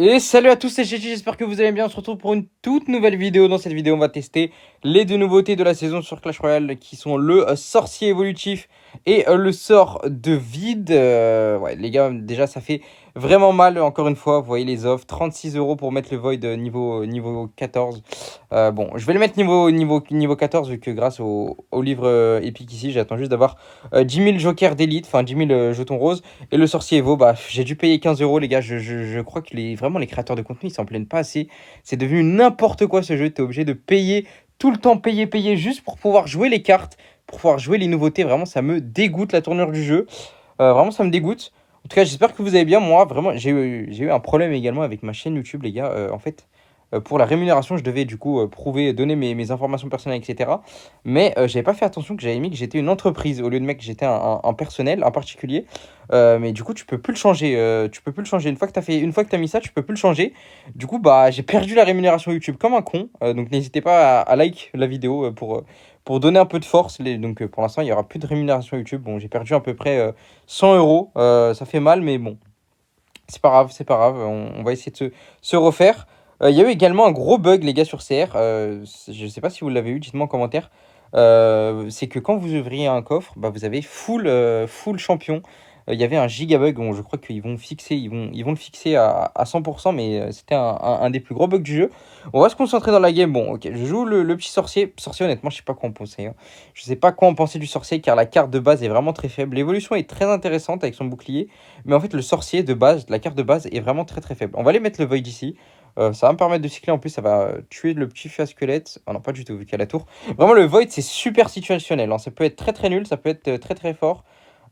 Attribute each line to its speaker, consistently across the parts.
Speaker 1: Et salut à tous, c'est Chichi, j'espère que vous allez bien. On se retrouve pour une toute nouvelle vidéo. Dans cette vidéo, on va tester les deux nouveautés de la saison sur Clash Royale qui sont le sorcier évolutif et le sort de vide. Ouais, les gars, déjà, ça fait vraiment mal. Encore une fois, vous voyez les offres 36 € pour mettre le Void niveau 14. Bon, je vais le mettre niveau 14 vu que grâce au livre épique ici, j'attends juste d'avoir 10 000 jokers d'élite, enfin 10 000 jetons roses. Et le sorcier Evo, bah, j'ai dû payer 15 €, les gars. Je crois que vraiment les créateurs de contenu, ils s'en plaignent pas assez. C'est devenu n'importe quoi ce jeu. T'es obligé de payer, tout le temps payer, juste pour pouvoir jouer les cartes, pour pouvoir jouer les nouveautés. Vraiment, ça me dégoûte la tournure du jeu. Vraiment, ça me dégoûte. En tout cas, j'espère que vous allez bien. Moi, vraiment, j'ai eu un problème également avec ma chaîne YouTube, les gars. En fait, pour la rémunération, je devais du coup prouver, donner mes informations personnelles, etc. Mais j'avais pas fait attention que j'avais mis que j'étais une entreprise au lieu de mettre que j'étais un personnel, un particulier. Mais du coup, tu peux plus le changer. Tu peux plus le changer. Une fois que t'as mis ça, tu peux plus le changer. Du coup, bah, j'ai perdu la rémunération YouTube comme un con. Donc, n'hésitez pas à like la vidéo pour donner un peu de force. Donc, pour l'instant, il y aura plus de rémunération YouTube. Bon, j'ai perdu à peu près 100 €. Ça fait mal, mais bon, c'est pas grave, c'est pas grave. On va essayer de se refaire. Il y a eu également un gros bug, les gars, sur CR. Je sais pas si vous l'avez eu, dites-moi en commentaire. C'est que quand vous ouvriez un coffre, bah, vous avez full champion. Il y avait un giga bug. Bon, je crois qu'ils vont fixer, ils vont le fixer à 100%, mais c'était un des plus gros bugs du jeu. On va se concentrer dans la game. Bon, ok, je joue le petit sorcier. Sorcier, honnêtement, je sais pas quoi en penser, hein. Je sais pas quoi en penser du sorcier car la carte de base est vraiment très faible. L'évolution est très intéressante avec son bouclier. Mais en fait, le sorcier de base, la carte de base, est vraiment très faible. On va aller mettre le Void ici. Ça va me permettre de cycler. En plus, ça va tuer le petit feu à squelette. Oh non, pas du tout, vu qu'il y a la tour. Vraiment, le Void, c'est super situationnel, hein. Ça peut être très nul, ça peut être très fort.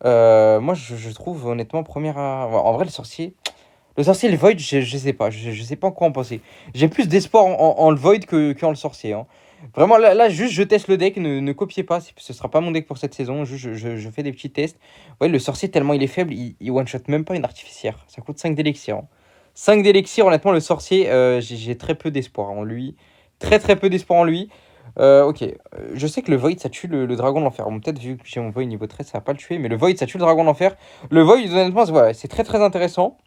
Speaker 1: Moi, je trouve honnêtement, première à. Ouais, en vrai, le Void, je sais pas. Je sais pas en quoi en penser. J'ai plus d'espoir en le Void qu'en le sorcier, hein. Vraiment, là, juste, je teste le deck. Ne copiez pas. Ce sera pas mon deck pour cette saison. Juste, je fais des petits tests. Ouais, le sorcier, tellement il est faible, il one-shot même pas une artificière. Ça coûte 5 d'élixir, hein. 5 d'élixir, honnêtement, le sorcier, j'ai très peu d'espoir en lui. Très peu d'espoir en lui. Ok, je sais que le Void ça tue le dragon de l'enfer. Bon, peut-être vu que j'ai mon Void niveau 13, ça va pas le tuer, mais le Void ça tue le dragon de l'enfer. Le Void, honnêtement, voilà, c'est très intéressant.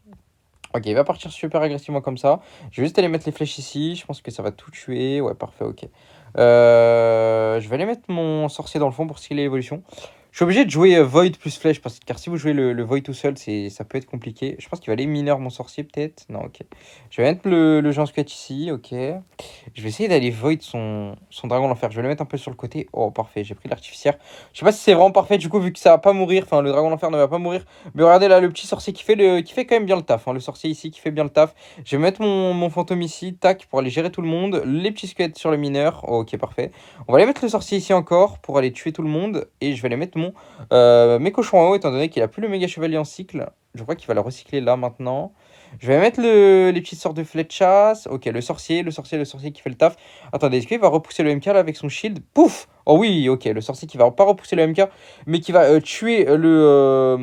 Speaker 1: Ok, il va partir super agressivement comme ça. Je vais juste aller mettre les flèches ici. Je pense que ça va tout tuer. Ouais, parfait, ok. Je vais aller mettre mon sorcier dans le fond pour skiller l'évolution. Je suis obligé de jouer Void plus flèche, car si vous jouez le Void tout seul, ça peut être compliqué. Je pense qu'il va aller mineur mon sorcier, peut-être. Non, ok. Je vais mettre le géant squelette ici, ok. Je vais essayer d'aller Void son dragon l'enfer. Je vais le mettre un peu sur le côté. Oh, parfait, j'ai pris l'artificière. Je sais pas si c'est vraiment parfait, du coup, vu que ça va pas mourir. Enfin, le dragon l'enfer ne va pas mourir. Mais regardez là, le petit sorcier qui fait quand même bien le taf, hein. Le sorcier ici qui fait bien le taf. Je vais mettre mon fantôme ici, tac, pour aller gérer tout le monde. Les petits squelettes sur le mineur. Oh, ok, parfait. On va aller mettre le sorcier ici encore pour aller tuer tout le monde. Et je vais aller mettre mes cochons en haut, étant donné qu'il a plus le méga chevalier en cycle. Je crois qu'il va le recycler là maintenant. Je vais mettre les petites sorts de flèche-chasse. Ok, le sorcier qui fait le taf. Attendez, est-ce qu'il va repousser le MK là avec son shield? Pouf! Oh oui, ok, le sorcier qui va pas repousser le MK, mais qui va tuer le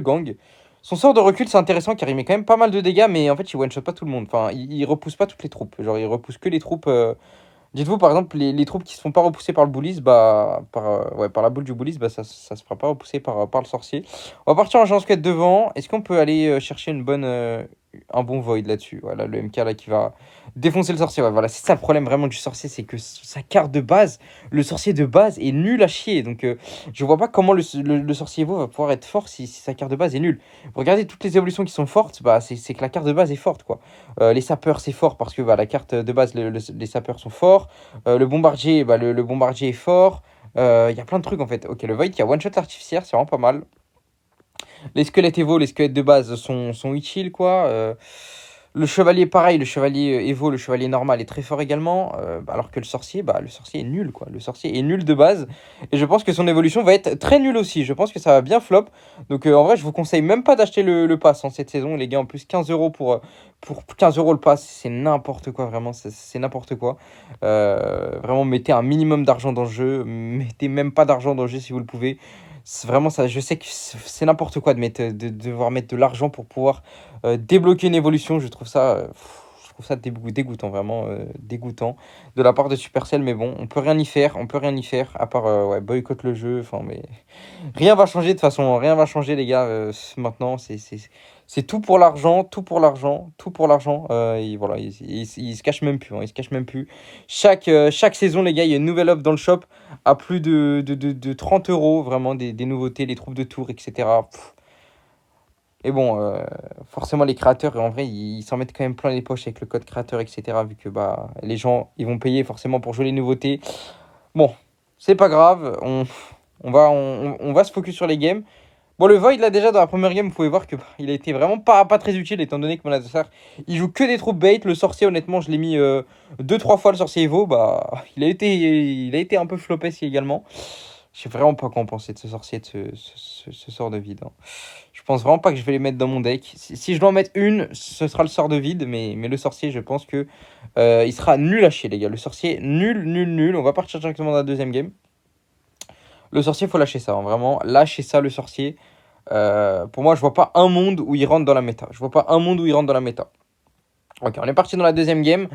Speaker 1: gang. Son sort de recul, c'est intéressant car il met quand même pas mal de dégâts, mais en fait, il one-shot pas tout le monde. Enfin, il repousse pas toutes les troupes. Genre, il repousse que les troupes. Dites-vous, par exemple, les troupes qui se font pas repousser par le bullies, bah, par la boule du bullies, bah, ça se fera pas repousser par le sorcier. On va partir en géant squelette devant. Est-ce qu'on peut aller chercher un bon void là-dessus? Voilà, le MK là qui va défoncer le sorcier. Ouais, voilà, c'est ça le problème vraiment du sorcier, c'est que sa carte de base, le sorcier de base est nul à chier. Donc, je vois pas comment le sorcier Evo va pouvoir être fort si sa carte de base est nulle. Regardez toutes les évolutions qui sont fortes, bah, c'est que la carte de base est forte, quoi. Les sapeurs, c'est fort parce que bah, la carte de base, les sapeurs sont forts. Le bombardier, bah, le bombardier est fort. Il y a plein de trucs en fait. Ok, le Void qui a one-shot artificière, c'est vraiment pas mal. Les squelettes Evo, les squelettes de base sont utile quoi. Le chevalier, pareil, le chevalier Evo, le chevalier normal est très fort également. Alors que le sorcier, bah, le sorcier est nul quoi. Le sorcier est nul de base. Et je pense que son évolution va être très nulle aussi. Je pense que ça va bien flop. Donc en vrai, je vous conseille même pas d'acheter le pass en cette saison, les gars. En plus, 15 € pour 15 € le pass, c'est n'importe quoi, vraiment. C'est n'importe quoi. Vraiment, mettez un minimum d'argent dans le jeu. Mettez même pas d'argent dans le jeu si vous le pouvez. C'est vraiment ça. Je sais que c'est n'importe quoi de devoir mettre de l'argent pour pouvoir débloquer une évolution. Je trouve ça dégoûtant, vraiment dégoûtant de la part de Supercell. Mais bon, on peut rien y faire, à part ouais, boycott le jeu. Enfin, mais rien va changer de toute façon, rien va changer les gars. Maintenant, C'est tout pour l'argent, tout pour l'argent, tout pour l'argent. Et voilà, il se cache même plus, hein, il se cache même plus. Chaque saison, les gars, il y a une nouvelle offre dans le shop à plus de 30 euros, vraiment des nouveautés, les troupes de tour, etc. Et bon, forcément, les créateurs, en vrai, ils s'en mettent quand même plein les poches avec le code créateur, etc. Vu que bah, les gens, ils vont payer forcément pour jouer les nouveautés. Bon, c'est pas grave, on va se focus sur les games. Bon, le Void, là, déjà, dans la première game, vous pouvez voir que bah, il a été vraiment pas très utile, étant donné que mon adversaire, il joue que des troupes bait. Le sorcier, honnêtement, je l'ai mis 2-3 fois, le sorcier Evo. Bah, il a été un peu flopé également. Je sais vraiment pas quoi en penser de ce sorcier, de ce sort de vide, hein. Je pense vraiment pas que je vais les mettre dans mon deck. Si je dois en mettre une, ce sera le sort de vide. Mais le sorcier, je pense que il sera nul à chier, les gars. Le sorcier, nul, nul, nul. On va partir directement dans la deuxième game. Le sorcier, faut lâcher ça, hein, vraiment. Lâcher ça, le sorcier. Pour moi, je vois pas un monde où il rentre dans la méta. Je vois pas un monde où il rentre dans la méta. Ok, on est parti dans la deuxième game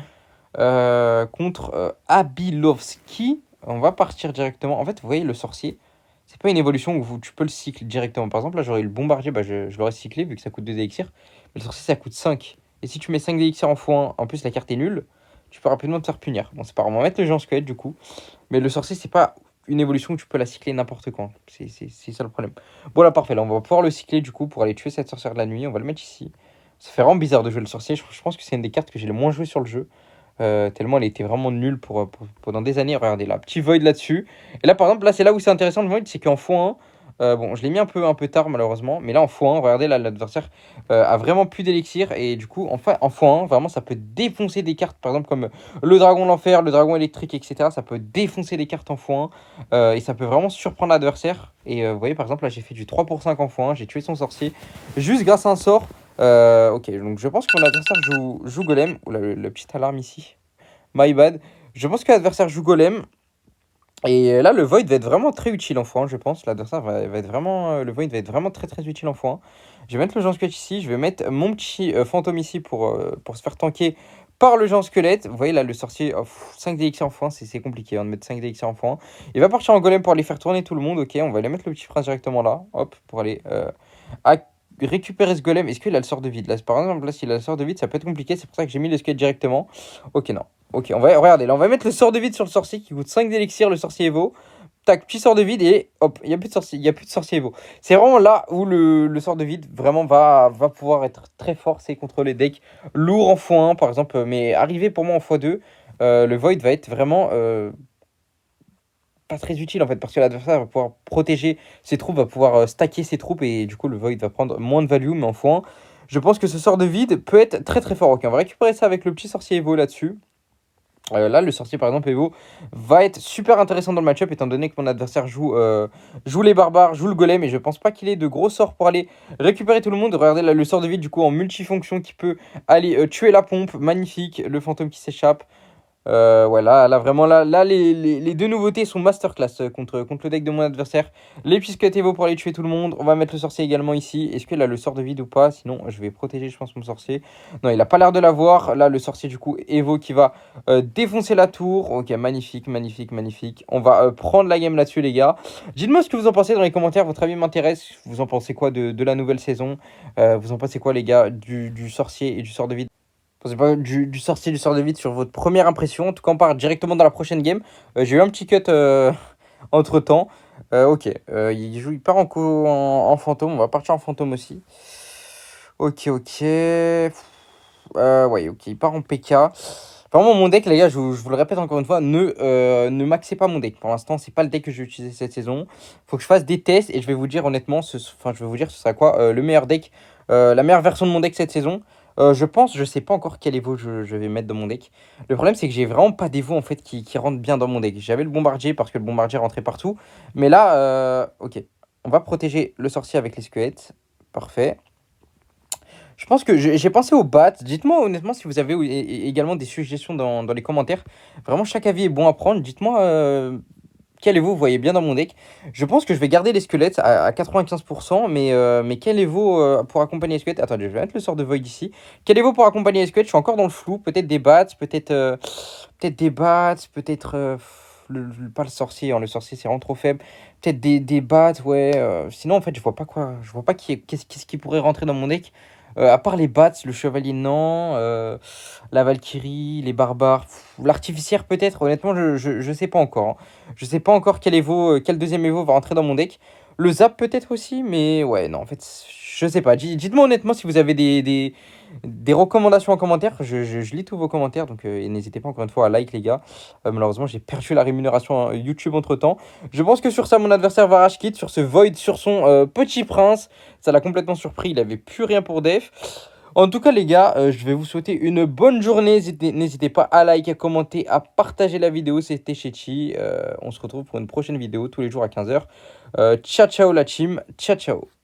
Speaker 1: contre Abilovski. On va partir directement. En fait, vous voyez, le sorcier, c'est pas une évolution où tu peux le cycler directement. Par exemple, là, j'aurais eu le bombardier, bah, je l'aurais cyclé vu que ça coûte 2 élixirs. Mais le sorcier, ça coûte 5. Et si tu mets 5 élixirs en x1, en plus la carte est nulle, tu peux rapidement te faire punir. Bon, c'est pas grave, on va mettre le géant squelette du coup. Mais le sorcier, c'est pas une évolution où tu peux la cycler n'importe quand. C'est ça le problème. Bon, là, parfait. Là, on va pouvoir le cycler du coup pour aller tuer cette sorcière de la nuit. On va le mettre ici. Ça fait vraiment bizarre de jouer le sorcier. Je pense que c'est une des cartes que j'ai le moins joué sur le jeu. Tellement elle était vraiment nulle pendant des années. Regardez là, petit void là-dessus. Et là, par exemple, là, c'est là où c'est intéressant le void, c'est qu'en x1, bon, je l'ai mis un peu tard malheureusement, mais là en x1, regardez, là, l'adversaire a vraiment plus d'élixir. Et du coup, enfin, en x1, vraiment, ça peut défoncer des cartes, par exemple, comme le dragon de l'enfer, le dragon électrique, etc. Ça peut défoncer des cartes en x1 et ça peut vraiment surprendre l'adversaire. Et vous voyez, par exemple, là, j'ai fait du 3 pour 5 en x1, j'ai tué son sorcier juste grâce à un sort. Ok, donc je pense que mon adversaire joue Golem. Oula, le petit alarme ici. My bad. Je pense que l'adversaire joue Golem. Et là, le Void va être vraiment très utile en x1, je pense. L'adversaire va être vraiment. Le Void va être vraiment très très utile en x1. Je vais mettre le géant squelette ici. Je vais mettre mon petit fantôme ici pour se faire tanker par le géant squelette. Vous voyez là, le sorcier. 5 DX en x1, c'est compliqué hein, de mettre 5 DX en x1. Il va partir en Golem pour aller faire tourner tout le monde. Ok, on va aller mettre le petit prince directement là. Hop, pour aller récupérer ce golem. Est-ce qu'il a le sort de vide là? Par exemple, là, s'il a le sort de vide, ça peut être compliqué. C'est pour ça que j'ai mis le squelette directement. Ok, non. Ok, on va regarder. Là, on va mettre le sort de vide sur le sorcier qui coûte 5 d'élixir, le sorcier Evo. Tac, petit sort de vide et hop, il n'y a plus de sorcier, il y a plus de sorcier Evo. C'est vraiment là où le sort de vide vraiment va pouvoir être très fort. C'est contre les decks lourds en x1 par exemple. Mais arrivé pour moi en x2, le Void va être vraiment pas très utile en fait parce que l'adversaire va pouvoir protéger ses troupes, va pouvoir stacker ses troupes et du coup le Void va prendre moins de value. Mais en x1, je pense que ce sort de vide peut être très très fort. Ok, on va récupérer ça avec le petit sorcier Evo là-dessus. Là, le sorcier, par exemple, Evo, va être super intéressant dans le match-up, étant donné que mon adversaire joue les barbares, joue le golem, et je pense pas qu'il ait de gros sorts pour aller récupérer tout le monde. Regardez là, le sort de vide, du coup, en multifonction, qui peut aller tuer la pompe, magnifique, le fantôme qui s'échappe. Ouais, là, vraiment, là les deux nouveautés sont masterclass contre le deck de mon adversaire. Les pisquettes Evo pour aller tuer tout le monde. On va mettre le sorcier également ici. Est-ce qu'il a le sort de vide ou pas? Sinon, je vais protéger, je pense, mon sorcier. Non, il a pas l'air de l'avoir. Là, le sorcier, du coup, Evo qui va défoncer la tour. Ok, magnifique, magnifique, magnifique. On va prendre la game là-dessus, les gars. Dites-moi ce que vous en pensez dans les commentaires. Votre avis m'intéresse. Vous en pensez quoi de la nouvelle saison? Vous en pensez quoi, les gars, du sorcier et du sort de vide? Pensez pas du sorcier du sort de vide sur votre première impression. En tout cas, on part directement dans la prochaine game. J'ai eu un petit cut entre temps. Ok, il part en fantôme. On va partir en fantôme aussi. Ok, ok. Ouais, ok, il part en PK. Vraiment, mon deck, les gars, je vous le répète encore une fois, ne maxez pas mon deck. Pour l'instant, c'est pas le deck que je vais utiliser cette saison. Faut que je fasse des tests et je vais vous dire honnêtement, enfin, je vais vous dire ce sera quoi le meilleur deck, la meilleure version de mon deck cette saison. Je pense, je sais pas encore quel Evo je vais mettre dans mon deck. Le problème, c'est que j'ai vraiment pas d'Evo en fait qui rentrent bien dans mon deck. J'avais le bombardier parce que le bombardier rentrait partout. Mais là, ok, on va protéger le sorcier avec les squelettes. Parfait. Je pense que j'ai pensé au bat. Dites-moi honnêtement si vous avez également des suggestions dans les commentaires. Vraiment, chaque avis est bon à prendre. Dites-moi quel Evo vous voyez bien dans mon deck. Je pense que je vais garder les squelettes à 95%, mais quel Evo pour accompagner les squelettes? Attendez, je vais mettre le sort de Void ici. Quel Evo pour accompagner les squelettes? Je suis encore dans le flou. Peut-être des bats, peut-être des bats, peut-être pas le sorcier, hein. Le sorcier c'est vraiment trop faible. Peut-être des bats, ouais. Sinon en fait je vois pas quoi. Je vois pas qu'est-ce qui pourrait rentrer dans mon deck. À part les bats, le chevalier, non. La Valkyrie, les barbares, l'artificière peut-être. Honnêtement, je sais pas encore, hein. Je sais pas encore quel deuxième Evo va rentrer dans mon deck. Le Zap peut-être aussi, mais ouais, non, en fait, je sais pas. Dites-moi honnêtement si vous avez des recommandations en commentaire. Je lis tous vos commentaires, donc et n'hésitez pas encore une fois à like, les gars. Malheureusement, j'ai perdu la rémunération YouTube entre-temps. Je pense que sur ça, mon adversaire va rage quit, sur ce Void, sur son Petit Prince. Ça l'a complètement surpris, il avait plus rien pour def. En tout cas, les gars, je vais vous souhaiter une bonne journée. N'hésitez pas à liker, à commenter, à partager la vidéo. C'était Chechi. On se retrouve pour une prochaine vidéo tous les jours à 15 h. Ciao, ciao la team. Ciao, ciao.